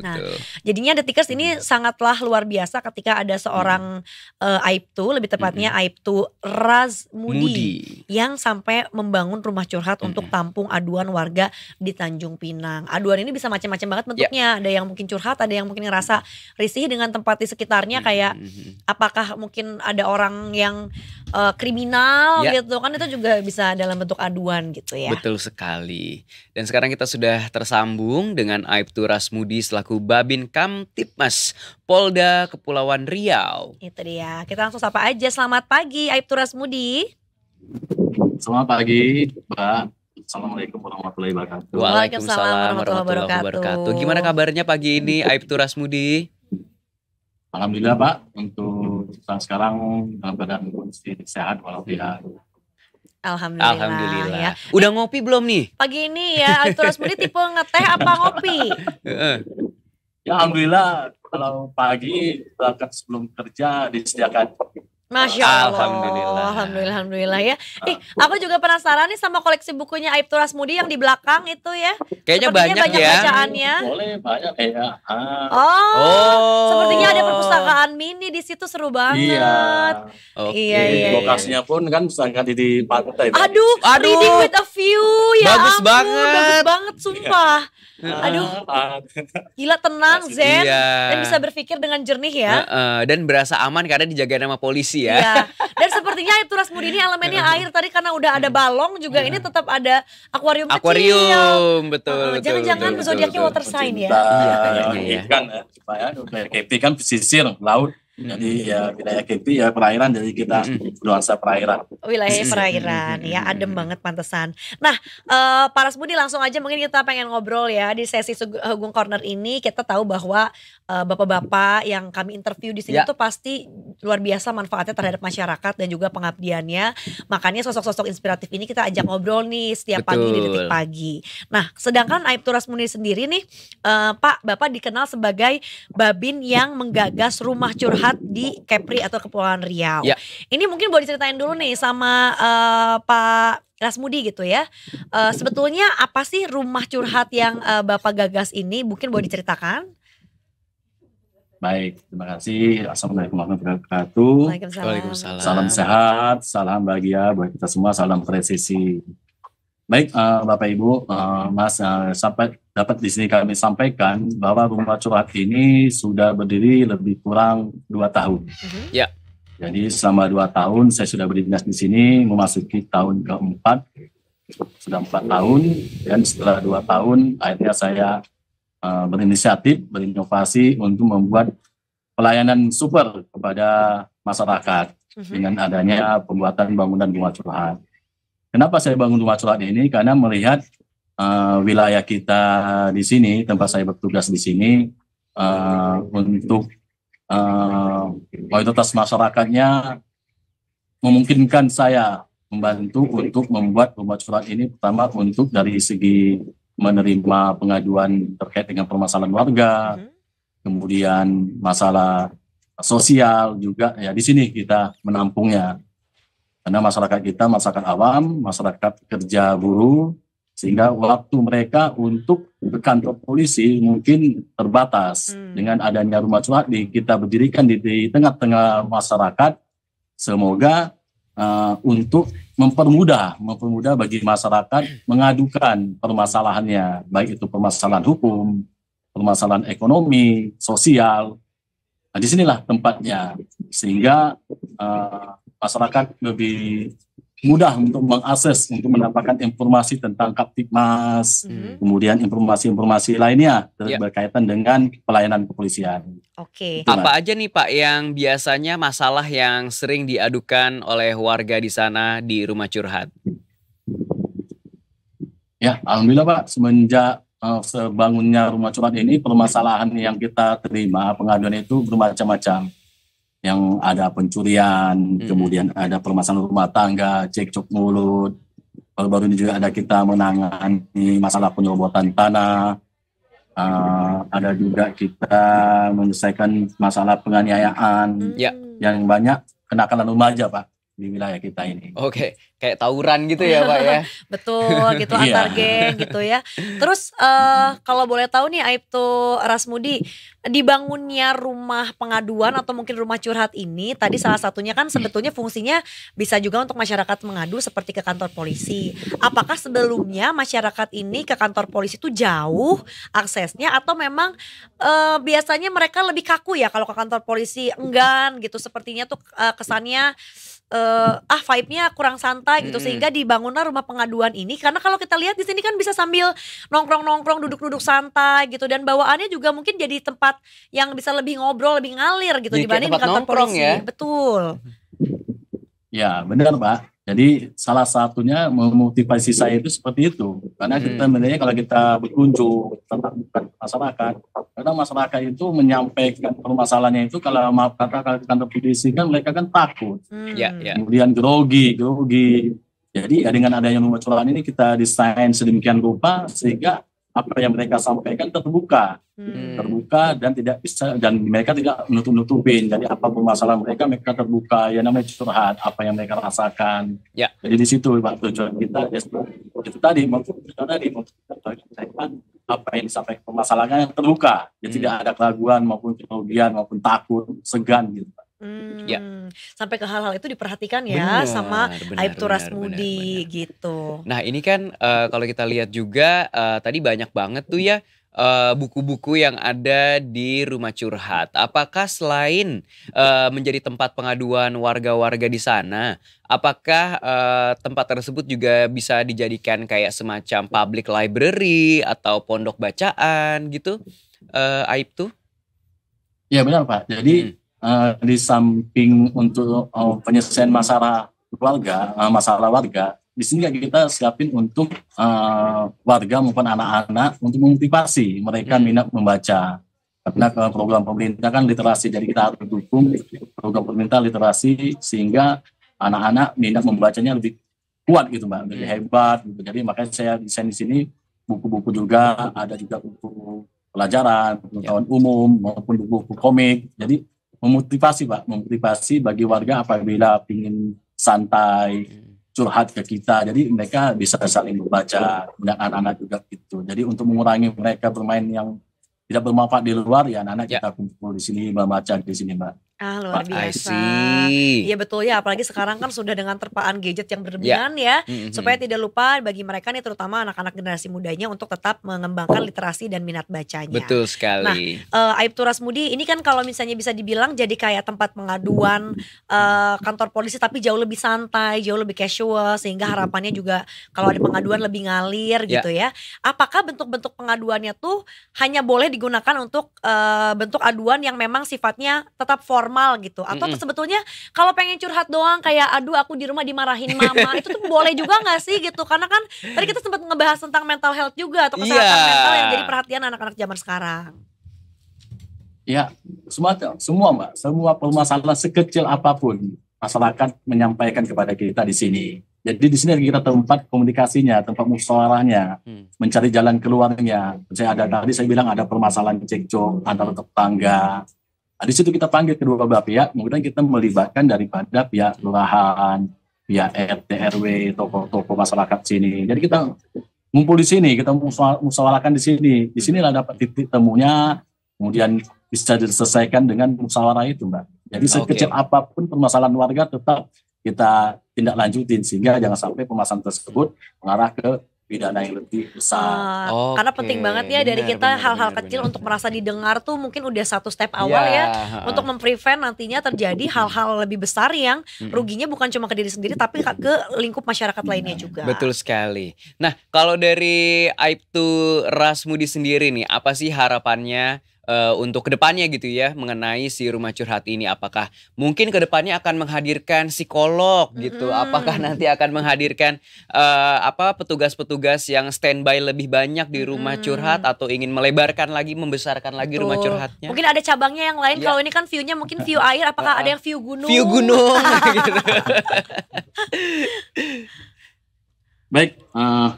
Nah, betul. jadinya Detikers ini sangatlah luar biasa ketika ada seorang Aibtu, lebih tepatnya Aibtu Razmudi Mudi. yang sampai membangun rumah curhat untuk tampung aduan warga di Tanjung Pinang. Aduan ini bisa macam-macam banget bentuknya. Ada yang mungkin curhat, ada yang mungkin ngerasa risih dengan tempat di sekitarnya, kayak apakah mungkin ada orang yang kriminal Ya. gitu kan, itu juga bisa dalam bentuk aduan gitu ya. Betul sekali. Dan sekarang kita sudah tersambung dengan Aibtu Razmudi selaku Babin Kamtipmas Polda Kepulauan Riau. Itu dia. Kita langsung sapa aja. Selamat pagi Aibtu Razmudi. Selamat pagi, Mbak. Assalamualaikum warahmatullahi wabarakatuh. Waalaikumsalam warahmatullahi wabarakatuh. Gimana kabarnya pagi ini Aibtu Razmudi? Alhamdulillah, Pak. Untuk sekarang dalam keadaan kondisi sehat walafiat. Alhamdulillah. Ya. Udah ngopi belum nih? Pagi ini ya Aibtu Razmudi tipe ngeteh apa ngopi? Ya, alhamdulillah kalau pagi berangkat sebelum kerja disediakan. Masya Allah. Alhamdulillah. Ya. Aku juga penasaran nih sama koleksi bukunya Aibtu Razmudi yang di belakang itu ya. Kayaknya Sepertinya banyak ya. bacaannya. Boleh, banyak ya. Sepertinya ada perpustakaan mini di situ, seru banget. Iya. Oke. Iya. Lokasinya pun kan sangat di pantai. Pak. Aduh, reading with a view ya. Bagus ampun, banget. bagus banget sumpah. Aduh, gila, tenang, zen, Iya. dan bisa berpikir dengan jernih ya. Dan berasa aman karena dijagain sama polisi ya. Iya. Dan sepertinya Aibtu Razmudi ini elemennya air tadi, karena udah ada balong juga, ini tetap ada akuarium kecil. Akuarium, betul. Jangan-jangan betul, zodiaknya betul. water sign ya. Iya, kayaknya ya. Ikan ya, supaya KP kan pesisir laut. Jadi ya wilayah KP ya perairan, jadi kita bernuansa perairan. Wilayah perairan ya, adem banget pantesan. Nah, Pak Razmudi, langsung aja mungkin kita pengen ngobrol ya di sesi Sugeng Corner ini. Kita tahu bahwa bapak-bapak yang kami interview di sini tuh pasti luar biasa manfaatnya terhadap masyarakat dan juga pengabdiannya. Makanya sosok-sosok inspiratif ini kita ajak ngobrol nih setiap pagi di Detik Pagi. Nah, sedangkan Aibtu Razmudi sendiri nih, Pak, Bapak dikenal sebagai Babin yang menggagas rumah curhat di Kepri atau Kepulauan Riau. Ya. Ini mungkin boleh diceritain dulu nih sama Pak Razmudi gitu ya. Sebetulnya apa sih rumah curhat yang Bapak gagas ini? Mungkin boleh diceritakan? Baik, terima kasih. Assalamualaikum warahmatullahi wabarakatuh. Waalaikumsalam. Salam sehat, salam bahagia buat kita semua, salam presisi. Baik, Bapak Ibu, Mas, sampai dapat di sini kami sampaikan bahwa rumah curhat ini sudah berdiri lebih kurang 2 tahun. Ya. Jadi selama 2 tahun saya sudah berdinas di sini, memasuki tahun keempat, sudah 4 tahun, dan setelah 2 tahun akhirnya saya berinisiatif, berinovasi untuk membuat pelayanan super kepada masyarakat dengan adanya pembuatan bangunan rumah curhat. Kenapa saya bangun rumah curhat ini? Karena melihat wilayah kita di sini, tempat saya bertugas di sini, untuk mayoritas masyarakatnya memungkinkan saya membantu untuk membuat rumah curhat ini, pertama untuk dari segi menerima pengaduan terkait dengan permasalahan warga, kemudian masalah sosial juga ya, di sini kita menampungnya. Karena masyarakat kita masyarakat awam, masyarakat kerja buruh, sehingga waktu mereka untuk ke kantor polisi mungkin terbatas. Dengan adanya rumah curhat kita berdirikan di tengah-tengah masyarakat, semoga untuk mempermudah bagi masyarakat mengadukan permasalahannya, baik itu permasalahan hukum, permasalahan ekonomi, sosial. Nah, disinilah tempatnya, sehingga masyarakat lebih mudah untuk mengakses, untuk mendapatkan informasi tentang Kamtipmas, kemudian informasi-informasi lainnya berkaitan dengan pelayanan kepolisian. Oke. Apa aja nih Pak yang biasanya masalah yang sering diadukan oleh warga di sana di rumah curhat? Ya, alhamdulillah Pak, semenjak sebangunnya rumah curhat ini, permasalahan yang kita terima pengaduan itu bermacam-macam. Yang ada pencurian, kemudian ada permasalahan rumah tangga, cekcok mulut. Baru-baru ini juga ada kita menangani masalah penyerobotan tanah. Ada juga kita menyelesaikan masalah penganiayaan yang banyak kenakalan remaja, Pak. di wilayah kita ini. Oke, kayak tawuran gitu ya Pak ya. Betul gitu antar geng gitu ya. Terus kalau boleh tahu nih Aibtu Rasmudi, dibangunnya rumah pengaduan atau mungkin rumah curhat ini tadi salah satunya kan sebetulnya fungsinya bisa juga untuk masyarakat mengadu seperti ke kantor polisi. Apakah sebelumnya masyarakat ini ke kantor polisi itu jauh aksesnya atau memang biasanya mereka lebih kaku ya kalau ke kantor polisi, enggan gitu sepertinya tuh kesannya vibe-nya kurang santai gitu sehingga dibangunlah rumah pengaduan ini karena kalau kita lihat di sini kan bisa sambil nongkrong-nongkrong duduk-duduk santai gitu dan bawaannya juga mungkin jadi tempat yang bisa lebih ngobrol lebih ngalir gitu Jadi dibanding di kayak tempat kantor nongkrong polisi. ya. Betul. Ya benar Pak. Jadi salah satunya memotivasi saya itu seperti itu. Karena kita menilai kalau kita berkunjung tentang masyarakat, karena masyarakat itu menyampaikan permasalahannya itu kalau maaf kata kalau di kantor polisi kan mereka kan takut. Ya. Kemudian grogi. Jadi ya dengan adanya rumah curhat ini kita desain sedemikian rupa sehingga apa yang mereka sampaikan terbuka dan tidak bisa dan mereka tidak menutup-nutupin. Jadi apa permasalahan mereka terbuka ya namanya curhat apa yang mereka rasakan. Ya. Jadi di situ Pak tujuan kita itu tadi apa yang disampaikan permasalahannya yang terbuka. Jadi tidak ada keraguan maupun kerugian maupun takut, segan gitu Pak. Ya. Sampai ke hal-hal itu diperhatikan ya sama Aibtu Rasmudi benar. gitu. Nah ini kan kalau kita lihat juga tadi banyak banget tuh ya buku-buku yang ada di rumah curhat. Apakah selain menjadi tempat pengaduan warga-warga di sana, apakah tempat tersebut juga bisa dijadikan kayak semacam public library atau pondok bacaan gitu, Aibtu? Ya benar Pak. Jadi di samping untuk penyelesaian masalah warga, di sini kita siapin untuk warga maupun anak-anak untuk memotivasi mereka minat membaca. Karena program pemerintah kan literasi, jadi kita harus dukung program pemerintah literasi sehingga anak-anak minat membacanya lebih kuat gitu Mbak, lebih hebat gitu. Jadi makanya saya desain di sini buku-buku juga, ada juga buku pelajaran, pengetahuan umum maupun buku komik. Jadi memotivasi bagi warga apabila ingin santai curhat ke kita, jadi mereka bisa saling membaca dan anak-anak juga gitu. Jadi untuk mengurangi mereka bermain yang tidak bermanfaat di luar ya anak-anak kita kumpul di sini membaca di sini Mbak. Luar biasa. Iya betul ya, apalagi sekarang kan sudah dengan terpaan gadget yang berlebihan ya. Supaya tidak lupa bagi mereka nih terutama anak-anak generasi mudanya untuk tetap mengembangkan literasi dan minat bacanya. Betul sekali. Nah, Aibtu Rasmudi ini kan kalau misalnya bisa dibilang jadi kayak tempat pengaduan kantor polisi tapi jauh lebih santai, jauh lebih casual sehingga harapannya juga kalau ada pengaduan lebih ngalir gitu ya. Apakah bentuk-bentuk pengaduannya tuh hanya boleh digunakan untuk bentuk aduan yang memang sifatnya tetap formal gitu atau sebetulnya kalau pengen curhat doang kayak aduh aku di rumah dimarahin mama itu tuh boleh juga nggak sih gitu karena kan tadi kita sempat ngebahas tentang mental health juga atau kesehatan mental yang jadi perhatian anak-anak zaman sekarang. Ya semua Mbak, semua permasalahan sekecil apapun masyarakat menyampaikan kepada kita di sini. Jadi di sini kita tempat komunikasinya, tempat musyawarahnya, mencari jalan keluarnya. Tadi saya bilang ada permasalahan cekcok antara tetangga. Di situ kita panggil kedua belah pihak, kemudian kita melibatkan daripada pihak kelurahan, pihak RT RW, tokoh-tokoh masyarakat sini. Jadi kita ngumpul di sini, kita musyawarahkan di sini. Di sinilah dapat titik temunya, kemudian bisa diselesaikan dengan musyawarah itu, Mbak. Jadi sekecil apapun permasalahan warga tetap kita tindak lanjutin sehingga jangan sampai permasalahan tersebut mengarah ke pidana yang lebih besar. Karena penting banget ya dari kita hal-hal kecil untuk merasa didengar tuh mungkin udah satu step awal ya untuk memprevent nantinya terjadi hal-hal lebih besar yang ruginya bukan cuma ke diri sendiri tapi ke lingkup masyarakat lainnya juga. Betul sekali. Nah kalau dari Aibtu Rasmudi sendiri nih apa sih harapannya untuk kedepannya gitu ya mengenai si rumah curhat ini, apakah mungkin kedepannya akan menghadirkan psikolog gitu, apakah nanti akan menghadirkan petugas-petugas yang standby lebih banyak di rumah curhat atau ingin melebarkan lagi, membesarkan lagi rumah curhatnya? Mungkin ada cabangnya yang lain. Kalau ini kan view-nya mungkin view air, apakah ada yang view gunung? View gunung. Gitu. Baik,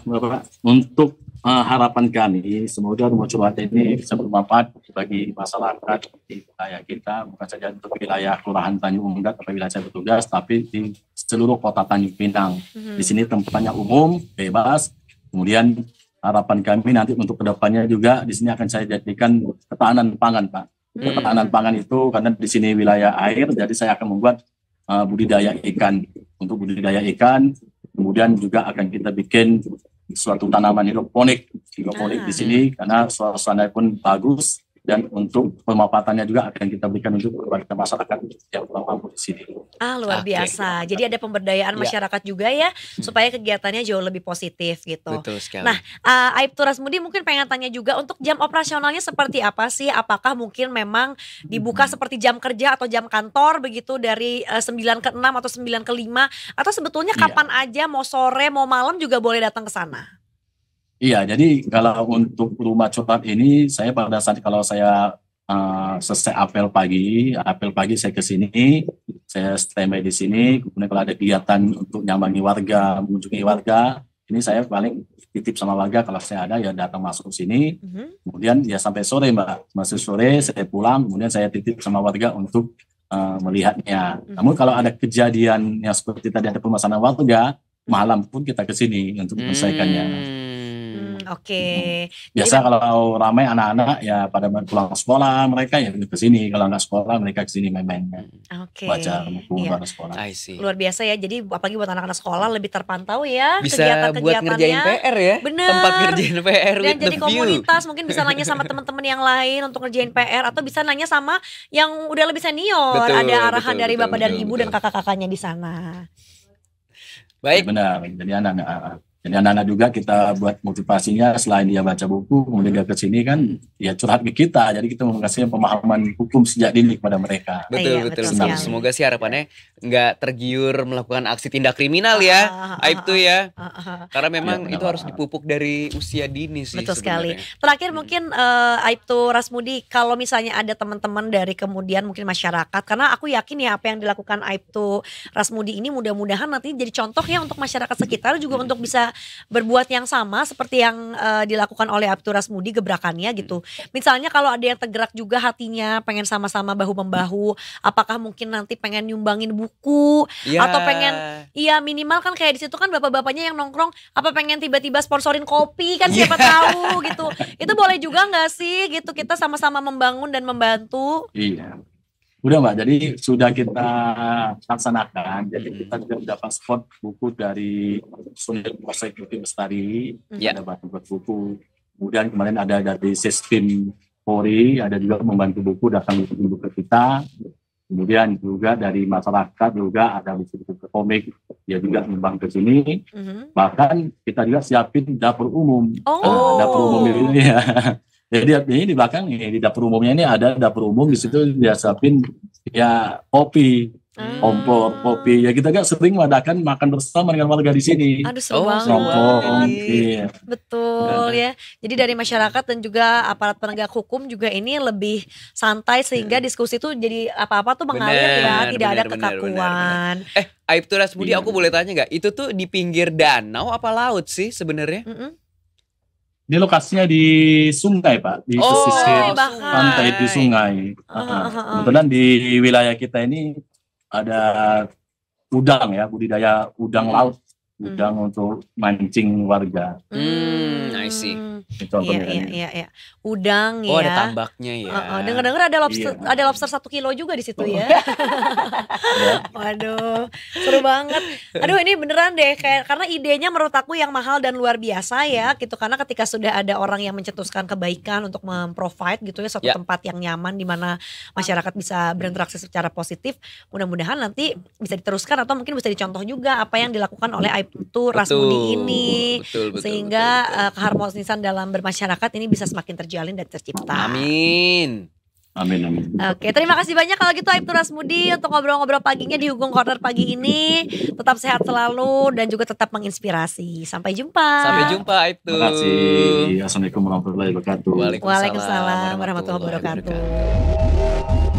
Bapak, untuk harapan kami semoga rumah curhat ini bisa bermanfaat bagi masyarakat di wilayah kita, bukan saja untuk wilayah Kelurahan Tanjung Umbrat atau wilayah saya bertugas, tapi di seluruh kota Tanjung Pinang. Di sini tempatnya umum, bebas. Kemudian harapan kami nanti untuk kedepannya juga di sini akan saya jadikan ketahanan pangan, Pak. Ketahanan pangan itu karena di sini wilayah air, jadi saya akan membuat budidaya ikan. Untuk budidaya ikan, kemudian juga akan kita bikin suatu tanaman hidroponik di sini karena suasana pun bagus dan untuk pemanfaatannya juga akan kita berikan untuk kepada masyarakat yang mampu di sini. Luar Oke. biasa. Jadi ada pemberdayaan Ya. masyarakat juga ya supaya kegiatannya jauh lebih positif gitu. Betul sekali. Nah, Aibtu Rasmudi mungkin pengen tanya juga untuk jam operasionalnya seperti apa sih? Apakah mungkin memang dibuka seperti jam kerja atau jam kantor begitu dari 9 ke 6 atau 9 ke 5 atau sebetulnya Iya. kapan aja mau sore mau malam juga boleh datang ke sana? Iya, jadi kalau untuk rumah curhat ini saya pada saat kalau saya selesai apel pagi saya ke sini, saya standby di sini. Kemudian kalau ada kegiatan untuk nyambangi warga, mengunjungi warga, ini saya paling titip sama warga kalau saya ada ya datang masuk ke sini. Kemudian ya sampai sore Mbak, masih sore saya pulang, kemudian saya titip sama warga untuk melihatnya. Namun kalau ada kejadian yang seperti tadi ada permasalahan warga, malam pun kita ke sini untuk menyelesaikannya. Oke. Biasa kalau ramai anak-anak ya pada pulang sekolah mereka ya ke sini, kalau nggak sekolah mereka ke sini main-main, Oke. baca buku Iya. pada sekolah. I see. Luar biasa ya. Jadi apalagi buat anak-anak sekolah lebih terpantau ya Bisa buat ngerjain kegiatan-kegiatannya. PR ya. Bener. Tempat ngerjain PR Dan with jadi the view. komunitas mungkin bisa nanya sama teman-teman yang lain untuk ngerjain PR atau bisa nanya sama yang udah lebih senior. Betul, Ada arahan betul, dari betul, bapak dan betul, ibu betul. dan kakak-kakaknya di sana. Baik. Benar. Jadi anak-anak juga kita buat motivasinya selain dia baca buku, kemudian dia ke sini kan ya curhat ke kita. Jadi kita mengasih pemahaman hukum sejak dini kepada mereka. Iya, Betul, betul betul. sekali. Semoga sih harapannya nggak tergiur melakukan aksi tindak kriminal ya. Aibtu ya. Karena memang Iya, itu harus dipupuk dari usia dini sih. Betul sekali. sebenarnya. Terakhir mungkin Aibtu Rasmudi, kalau misalnya ada teman-teman dari kemudian mungkin masyarakat, karena aku yakin ya apa yang dilakukan Aibtu Rasmudi ini mudah-mudahan nanti jadi contoh ya untuk masyarakat sekitar juga untuk bisa berbuat yang sama seperti yang dilakukan oleh Aibtu Rasmudi gebrakannya gitu. Misalnya kalau ada yang tergerak juga hatinya pengen sama-sama bahu-membahu, apakah mungkin nanti pengen nyumbangin buku Ya. atau pengen iya minimal kan kayak di situ kan bapak-bapaknya yang nongkrong apa pengen tiba-tiba sponsorin kopi kan siapa tahu gitu. Itu boleh juga nggak sih gitu kita sama-sama membangun dan membantu. Iya. Udah Mbak, jadi sudah kita laksanakan. Jadi kita juga dapat spot buku dari Sunil Prosekutif Bestari, Ya. ada bantu buat buku. Kemudian kemarin ada dari Sistem Polri, ada juga membantu buku datang buku ke kita. Kemudian juga dari masyarakat juga ada buku-buku komik, dia juga nyumbang ke sini. Bahkan kita juga siapin dapur umum. Oh. Dapur umum ini ya. Jadi ini di belakang nih di dapur umumnya ini ada dapur umum, di situ dia siapin ya kopi, kompor, kopi. Ya kita kan sering mengadakan makan bersama dengan warga di sini. Aduh seru Oh, banget. seru banget. Iya. Betul ya. Jadi dari masyarakat dan juga aparat penegak hukum juga ini lebih santai sehingga diskusi itu jadi apa-apa tuh mengalir ya, tidak ada kekakuan. Aibtu Rasmudi, Iya. aku boleh tanya nggak? Itu tuh di pinggir danau apa laut sih sebenarnya? Ini lokasinya di sungai Pak, di Oh, pesisir bahkan. pantai di sungai. Kebetulan di wilayah kita ini ada udang ya, budidaya udang laut, udang untuk mancing warga. I see. Ini contohnya ini. Iya. Udang Oh, ya. ada tambaknya ya. Dengar-dengar ada lobster, Iya. ada lobster 1 kilo juga di situ ya. Ya. Waduh, seru banget. Aduh, ini beneran deh kayak karena idenya menurut aku yang mahal dan luar biasa ya gitu karena ketika sudah ada orang yang mencetuskan kebaikan untuk memprovide gitu ya suatu Ya. tempat yang nyaman di mana masyarakat bisa berinteraksi secara positif, mudah-mudahan nanti bisa diteruskan atau mungkin bisa dicontoh juga apa yang dilakukan oleh Aibtu Rasmudi ini. Betul, Sehingga betul. keharmonisan dalam bermasyarakat ini bisa semakin terjalin dan tercipta. Amin. Amin. Oke, terima kasih banyak kalau gitu Aibtu Rasmudi untuk ngobrol-ngobrol paginya di Hukum Corner pagi ini. Tetap sehat selalu dan juga tetap menginspirasi. Sampai jumpa. Sampai jumpa Aibtu. Terima kasih. Assalamualaikum warahmatullahi wabarakatuh. Waalaikumsalam warahmatullahi wabarakatuh.